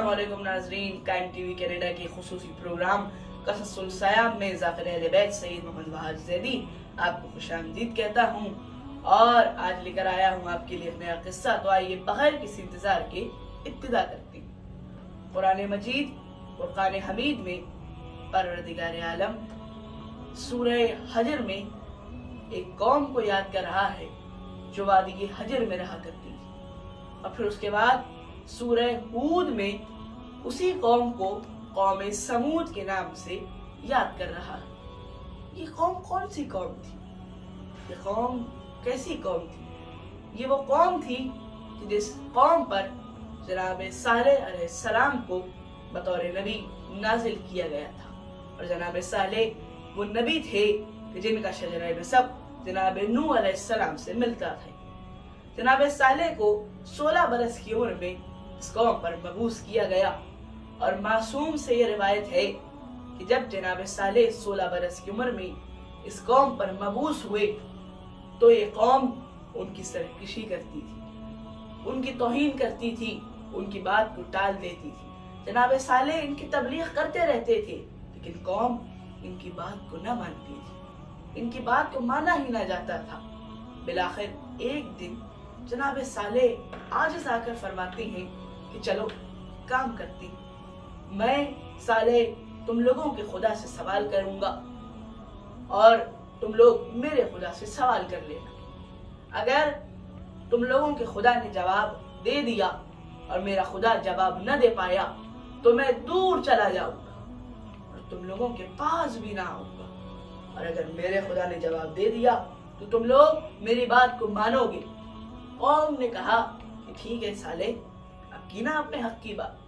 अस्सलामुअलैकुम नाज़रीन, कायम टीवी कनाडा के खुसूसी प्रोग्राम क़ससुल सयाम में ज़ाकिर अहले बैत सईद मोहम्मद वहाज ज़ैदी आपको खुशामदीद कहता हूँ और आज लेकर आया हूँ आपके लिए एक नया किस्सा। तो आइए बगैर किसी इंतज़ार के इब्तिदा करते हैं। कुरान मजीद फ़ुरक़ान हमीद में परवरदिगार आलम सूरह हजर में एक कौम को याद कर रहा है जो वादी हजर में रहा करती थी, और फिर उसके बाद सूरह हूद में उसी कौम को कौम समूद के नाम से याद कर रहा है। ये कौम कौन सी कौम थी? ये कौम कैसी कौम थी? ये वो कौम थी कि जिस कौम पर जनाब सालेह अलैहिस्सलाम को बतौर नबी नाजिल किया गया था, और जनाब सालेह वो नबी थे कि जिनका शजरा नसब जनाब नूह अलैहिस्सलाम से मिलता था। जनाब सालेह को 16 बरस की उम्र में इस कौम पर मबूस किया गया, और मासूम से ये रिवायत है कि जब जनाब सालेह 16 बरस की उम्र में इस कौम पर मबूस हुए तो ये कौम उनकी सरकशी करती थी, उनकी तौहीन करती थी, उनकी बात को टाल देती थी। जनाब सालेह इनकी तबलीग करते रहते थे, लेकिन कौम इनकी बात को न मानती थी, इनकी बात को माना ही ना जाता था। बिलाखिर एक दिन जनाब सालेह आजिज़ आकर फरमाती हैं कि चलो काम करती, मैं सालेह तुम लोगों के खुदा से सवाल करूंगा और तुम लोग मेरे खुदा से सवाल कर लेना। अगर तुम लोगों के खुदा ने जवाब दे दिया और मेरा खुदा जवाब न दे पाया तो मैं दूर चला जाऊंगा और तुम लोगों के पास भी ना आऊंगा, और अगर मेरे खुदा ने जवाब दे दिया तो तुम लोग मेरी बात को मानोगे। कौम ने कहा कि ठीक है सालेह, अब की ना अपने हक की बात,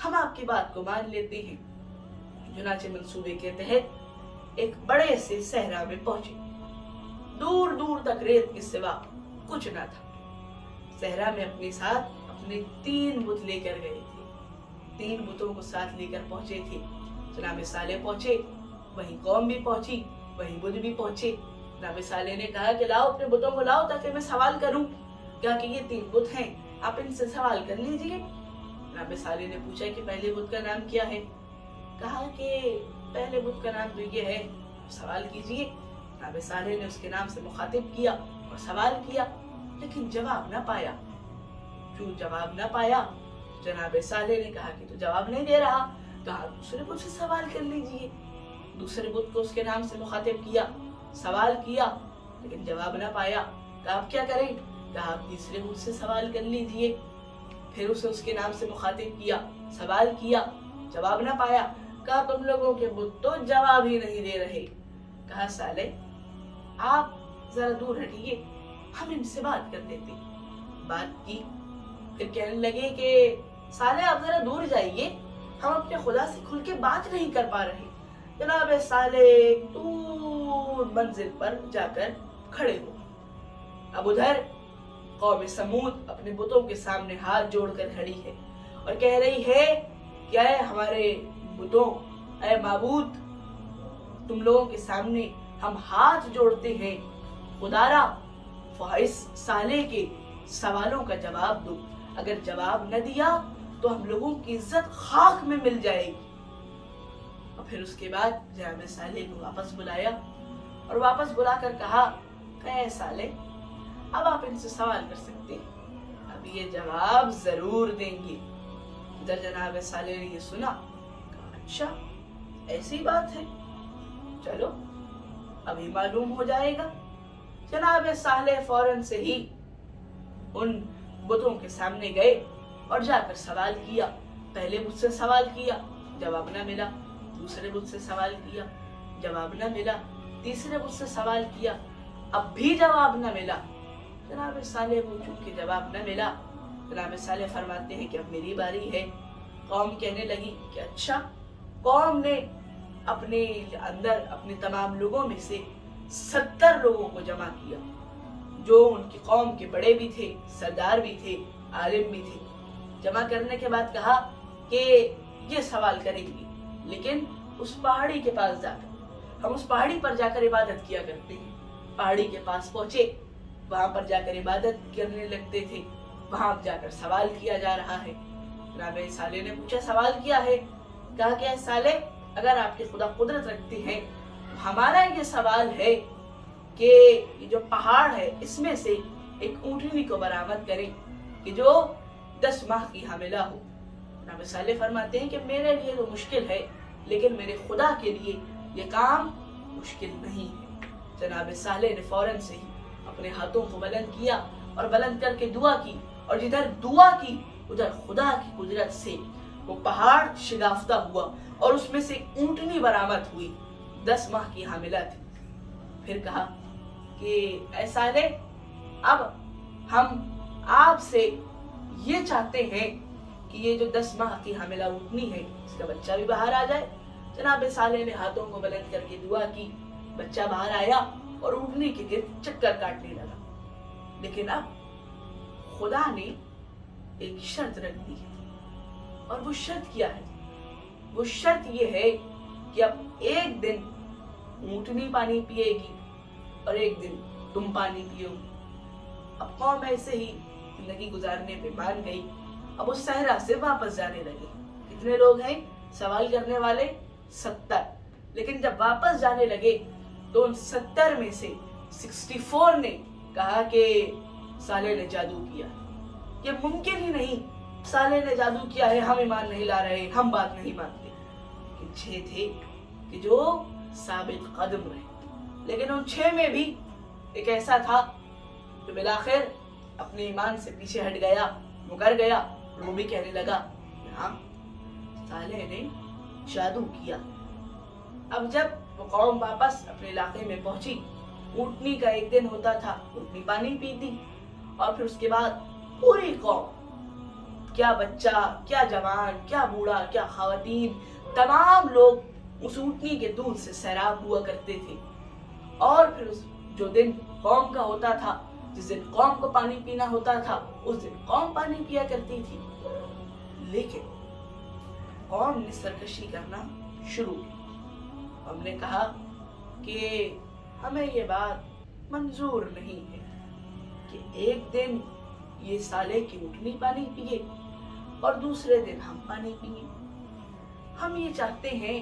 हम आपकी बात को मान लेते हैं। चुनाचे मंसूबे के तहत एक बड़े से सहरा में पहुंचे। दूर दूर तक रेत के सिवा कुछ ना था। सहरा में अपने साथ अपने 3 बुत लेकर गए थे। 3 बुतों को साथ लेकर पहुंचे थे। जनाब सालेह पहुंचे, वहीं कौम भी पहुंची, वहीं बुत भी पहुंचे। जनाब सालेह ने कहा कि लाओ अपने बुतों को लाओ ताकि मैं सवाल करूं। क्या कि ये 3 बुत हैं, आप इनसे सवाल कर लीजिए। जनाब सालेह ने पूछा कि पहले बुत का नाम क्या है? कहा कि पहले बुत का नाम तो ये है, सवाल कीजिए। जनाब सालेह ने उसके नाम से मुखातिब किया और सवाल किया, लेकिन जवाब न पाया। क्यों जवाब न पाया? जनाब सालेह ने कहा कि तो जवाब नहीं दे रहा, कहा दूसरे बुत से सवाल कर लीजिए। दूसरे बुत को उसके नाम से मुखातिब किया, सवाल किया, लेकिन जवाब न पाया। कहा आप क्या करें? कहा आप तीसरे बुत से सवाल कर लीजिए। फिर उसे उसके नाम से मुखातिब किया, सवाल किया, जवाब न पाया। कहा तुम लोगों के बुत तो जवाब ही नहीं दे रहे। कहा सालेह आप जरा दूर हटिए, हम इनसे बात कर देते। बात की, फिर कहने लगे कि सालेह आप जरा दूर जाइए, हम अपने खुदा से खुल के बात नहीं कर पा रहे। जनाब सालेह दूर मंजिल पर जाकर खड़े हो। अब उधर कौम समूद अपने बुतों के सामने हाथ जोड़कर खड़ी है और कह रही है क्या है हमारे बुतों, ऐ माबूद, तुम लोगों के सामने हम हाथ जोड़ते हैं, खुदारा इस सालेह के सवालों का जवाब दो। अगर जवाब न दिया तो हम लोगों की इज्जत खाक में मिल जाएगी। और फिर उसके बाद जनाब सालेह को वापस बुलाया और वापस बुलाकर कहा ऐ सालेह, अब आप इनसे सवाल कर सकते हैं, अब ये जवाब जरूर देंगे। इधर जनाब सालेह ने ये सुना, कहा अच्छा ऐसी बात है, चलो अभी मालूम हो जाएगा। जनाब सालेह फौरन से ही उन बुतों के सामने गए और जाकर सवाल किया। पहले बुत से सवाल किया, जवाब न मिला। दूसरे बुत से सवाल किया, जवाब न मिला। तीसरे बुत से सवाल किया, अब भी जवाब न मिला। जनाब सालेह को चूंकि जवाब न मिला, जनाब सालेह फरमाते हैं कि अब मेरी बारी है। कौम कहने लगी कि अच्छा। कौम ने अपने अंदर अपने तमाम लोगों में से 70 लोगों को जमा किया, जो उनकी कौम के बड़े भी थे, सरदार भी थे, आलिम भी थे। जमा करने के बाद कहा कि ये सवाल करेंगे, लेकिन उस पहाड़ी के पास जाकर, हम उस पहाड़ी पर जाकर इबादत किया करते हैं। पहाड़ी के पास पहुंचे, वहां पर जाकर इबादत करने लगते थे। वहां जाकर सवाल किया जा रहा है। जनाब साले ने पूछा, सवाल किया है? कहा कि साले, अगर आपके खुदा कुदरत रखते हैं तो हमारा ये सवाल है कि ये जो पहाड़ है इसमें से एक ऊँटनी को बरामद करें कि जो 10 माह की हामिला हो। जनाब साले फरमाते हैं कि मेरे लिए तो मुश्किल है, लेकिन मेरे खुदा के लिए ये काम मुश्किल नहीं है। जनाब साले ने फौरन से ही अपने हाथों को बुलंद किया और बुलंद करके दुआ की, और जिधर दुआ की उधर खुदा की कुदरत से वो पहाड़ शिगाफ्ता हुआ और उसमें से ऊँटनी बरामद हुई, 10 माह की हामिला थी। फिर कहा कि ऐ साले, अब हम आपसे ये चाहते हैं कि ये जो 10 माह की हामिला ऊँटनी है इसका बच्चा भी बाहर आ जाए। जनाब साले ने हाथों को बुलंद करके दुआ की, बच्चा बाहर आया और ऊँटनी के गिर्द चक्कर काटने लगा। लेकिन अब खुदा ने एक शर्त रख दी है, और वो शर्त क्या है? वो शर्त ये है कि अब एक दिन ऊँटनी पानी पिएगी और एक दिन तुम पानी पियोगी। अब कौम ऐसे ही जिंदगी गुजारने पे मान गई। अब उस सहरा से वापस जाने लगे। कितने लोग हैं सवाल करने वाले? 70। लेकिन जब वापस जाने लगे तो उन 70 में से 64 ने कहा कि साले ने जादू किया। ये मुमकिन ही नहीं, साले ने जादू किया है, हम ईमान नहीं ला रहे, हम बात नहीं मानते। लेकिन 6 थे कि जो साबित कदम रहे। लेकिन उन 6 में भी एक ऐसा था जो बिलाखिर अपने ईमान से पीछे हट गया, मुकर गया, और वो भी कहने लगा, हाँ साले ने जादू किया। अब जब वो कौम वापस अपने इलाके में पहुंची, ऊँटनी का एक दिन होता था, ऊँटनी पानी पीती, और फिर उसके बाद पूरी कौम, क्या बच्चा, क्या जवान, क्या बूढ़ा, क्या खवातीन, तमाम लोग उस ऊँटनी के दूध से सैराब हुआ करते थे। और फिर उस जो दिन कौम का होता था, जिस दिन कौम को पानी पीना होता था, उस दिन कौम पानी पिया करती थी। लेकिन कौम ने सरकशी करना शुरू की। हमने कहा कि हमें ये बात मंजूर नहीं है कि एक दिन ये साले की ऊँटनी पानी पिए और दूसरे दिन हम पानी पिए। हम ये चाहते हैं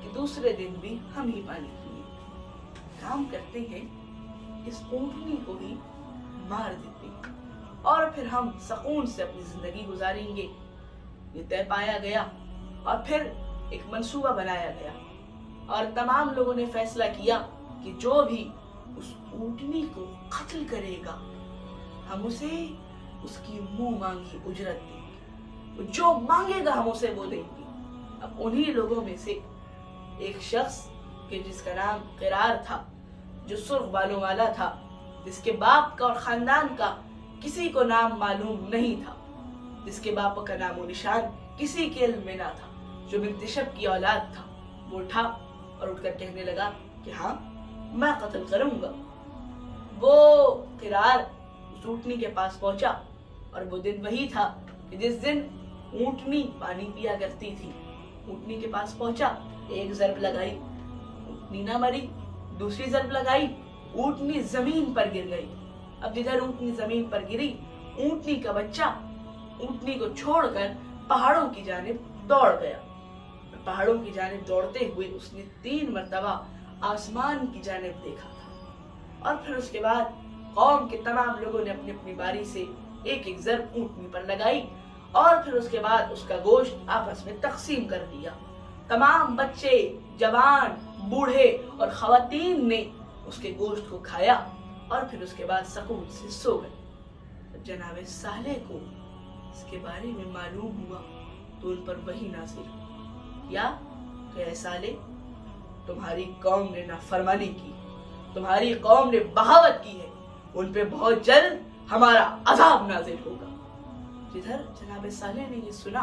कि दूसरे दिन भी हम ही पानी पिए। काम करते हैं, इस ऊँटनी को ही मार देते हैं और फिर हम सुकून से अपनी जिंदगी गुजारेंगे। ये तय पाया गया और फिर एक मंसूबा बनाया गया, और तमाम लोगों ने फैसला किया कि जो भी उस ऊँटनी को कत्ल करेगा हम उसे उसकी मुंह मांगी उजरत देंगे, जो मांगेगा हम उसे वो देंगे। अब उन्हीं लोगों में से एक शख्स के जिसका नाम किरार था, जो सुर्ख बालों वाला था, जिसके बाप का और खानदान का किसी को नाम मालूम नहीं था, जिसके बाप का नाम निशान किसी के इल्म में ना था, जो बिन्त शब की औलाद था, वो उठा और उठकर कहने लगा कि हाँ मैं कत्ल करूंगा। वो किरार उस ऊँटनी के पास पहुंचा, और वो दिन वही था कि जिस दिन ऊँटनी पानी पिया करती थी। ऊँटनी के पास पहुंचा, एक जर्ब लगाई, ऊँटनी ना मरी, दूसरी जर्ब लगाई, ऊँटनी जमीन पर गिर गई। अब जिधर ऊँटनी जमीन पर गिरी, ऊँटनी का बच्चा ऊँटनी को छोड़कर पहाड़ों की जानिब दौड़ गया। पहाड़ों की जानिब दौड़ते हुए उसने 3 मरतबा आसमान की जानिब देखा था। और फिर उसके बाद कौम के तमाम लोगों ने अपनी अपनी बारी से एक एक जर्ब ऊँटनी पर लगाई, और फिर उसके बाद उसका गोश्त आपस में तकसीम कर दिया। तमाम बच्चे, जवान, बूढ़े और खवातीन ने उसके गोश्त को खाया, और फिर उसके बाद सुकून से सो गए। जनाब साले को इसके बारे में मालूम हुआ तो उन पर वही नाज़िल या कि साले, तुम्हारी कौम ने नाफरमानी की, तुम्हारी कौम ने बगावत की है, उन पे बहुत जल्द हमारा अजाब नाजिल होगा। जिधर जनाब साले ने ये सुना,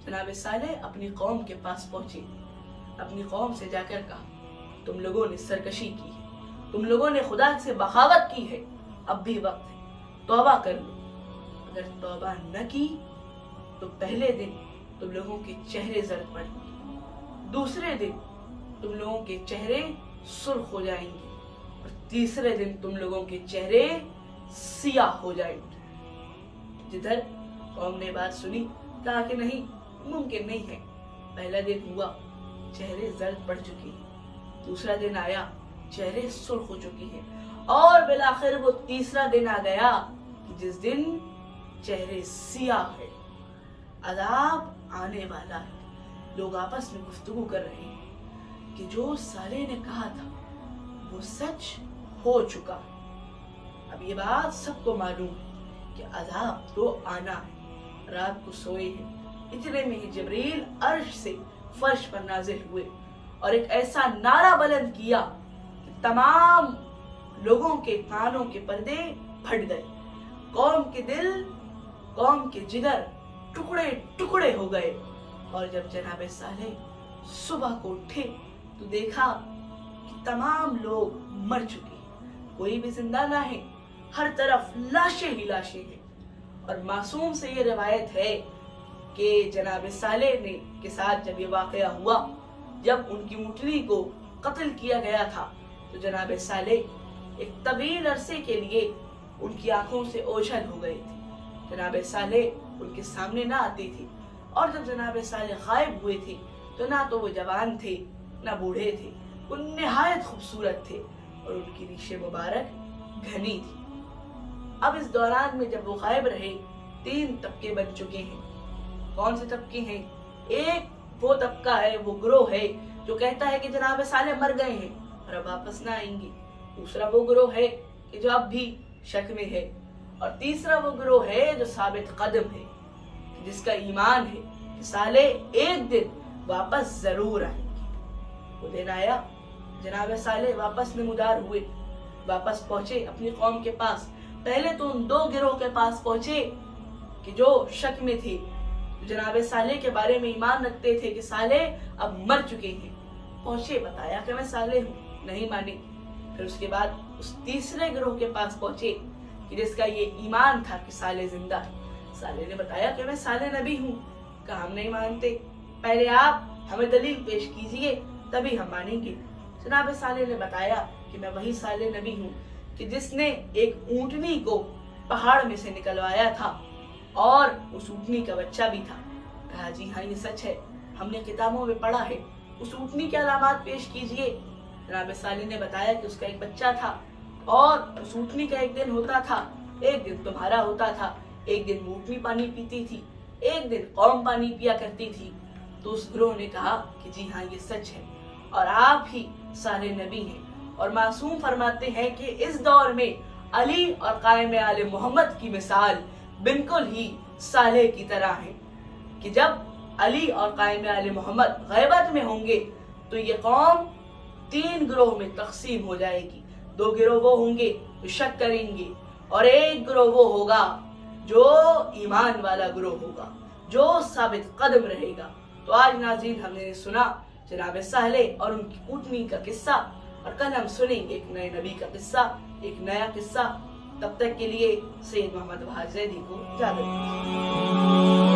जनाब साले अपनी कौम के पास पहुंचे, अपनी कौम से जाकर कहा, तुम लोगों ने सरकशी की है, तुम लोगों ने खुदा से बगावत की है, अब भी वक्त है, तौबा कर लो। अगर तौबा न की तो पहले दिन तुम लोगों के चेहरे जर्द पड़ेंगे, दूसरे दिन तुम लोगों के चेहरे सुर्ख हो जाएंगे, और तीसरे दिन तुम लोगों के चेहरे सियाह हो जाएंगे। जिधर कौम ने बात सुनी, कहा कि नहीं, मुमकिन नहीं है। पहला दिन हुआ, चेहरे जर्द पड़ चुके हैं। दूसरा दिन आया, चेहरे सुर्ख हो चुके हैं। और बिलाखिर वो तीसरा दिन आ गया जिस दिन चेहरे सियाह है। अजाब आने वाला है। लोग आपस में गुफ्तगू कर रहे हैं कि जो साले ने कहा था वो सच हो चुका। अब ये बात सबको मालूम है कि अजाब तो आना है। रात को सोए हैं, इतने में ही जिब्रील अर्श से फर्श पर नाजिल हुए और एक ऐसा नारा बुलंद किया कि तमाम लोगों के कानों के पर्दे फट गए। कौम के दिल, कौम के जिगर टुकड़े टुकड़े हो गए। और जब जनाब सालेह सुबह को उठे तो देखा कि तमाम लोग मर चुके हैं, कोई भी जिंदा ना है, हर तरफ लाशें ही लाशें हैं। और मासूम से ये रिवायत है कि जनाब सालेह ने के साथ जब ये वाकया हुआ, जब उनकी ऊँटनी को कत्ल किया गया था, तो जनाब सालेह एक तवील अरसे के लिए उनकी आंखों से ओझल हो गए थे। जनाब सालेह उनके सामने ना आती थी। और जब जनाब सालेह गायब हुए थे तो ना तो वो जवान थे ना बूढ़े थे, वो निहायत खूबसूरत थे और उनकी रीशे मुबारक घनी थी। अब इस दौरान में जब वो गायब रहे, 3 तबके बन चुके हैं। कौन से तबके हैं? एक वो तबका है, वो ग्रोह है जो कहता है कि जनाब सालेह मर गए हैं और अब वापस ना आएंगे। दूसरा वो ग्रोह है कि जो अब भी शक में है। और तीसरा वो ग्रोह है जो साबित कदम है, जिसका ईमान है कि सालेह एक दिन वापस जरूर आएंगे। वो दिन आया, जनाब सालेह वापस नमूदार हुए, वापस पहुंचे अपनी कौम के पास। पहले तो उन 2 गिरोह के पास पहुंचे कि जो शक में थे, जनाब सालेह के बारे में ईमान रखते थे कि सालेह अब मर चुके हैं। पहुंचे, बताया कि मैं सालेह हूँ, नहीं माने। फिर उसके बाद उस तीसरे गिरोह के पास पहुंचे कि जिसका ये ईमान था कि सालेह जिंदा है। सालेह ने बताया कि मैं सालेह नबी हूँ। कहा हम नहीं मानते, पहले आप हमें दलील पेश कीजिए तभी हम मानेंगे। जनाब सालेह ने बताया कि मैं वही सालेह नबी हूँ कि जिसने एक ऊँटनी को पहाड़ में से निकलवाया था और उस ऊँटनी का बच्चा भी था। कहा जी हाँ, ये सच है, हमने किताबों में पढ़ा है। उस ऊँटनी के अलामात पेश कीजिए। जनाब सालेह ने बताया कि उसका एक बच्चा था और उस ऊँटनी का एक दिन होता था, एक दिन तुम्हारा होता था। एक दिन ऊँटनी पानी पीती थी, एक दिन कौम पानी पिया करती थी। तो उस ग्रोह ने कहा कि जी हाँ, ये सच है और आप ही सालेह नबी हैं। और मासूम फरमाते हैं कि इस दौर में अली और कायम आले मोहम्मद की मिसाल बिल्कुल ही सालेह की तरह है कि जब अली और कायम आले मोहम्मद गैबत में होंगे तो ये कौम 3 गिरोह में तकसीम हो जाएगी। 2 गिरोह वो होंगे जो शक करेंगे और एक गिरोह वो होगा जो ईमान वाला गिरोह होगा, जो साबित कदम रहेगा। तो आज नाज़रीन हमने सुना जनाब सालेह और उनकी ऊँटनी का किस्सा, और कल हम सुनेंगे एक नए नबी का किस्सा, एक नया किस्सा। तब तक के लिए सैयद मोहम्मद वहाब ज़ैदी को इजाज़त दीजिए।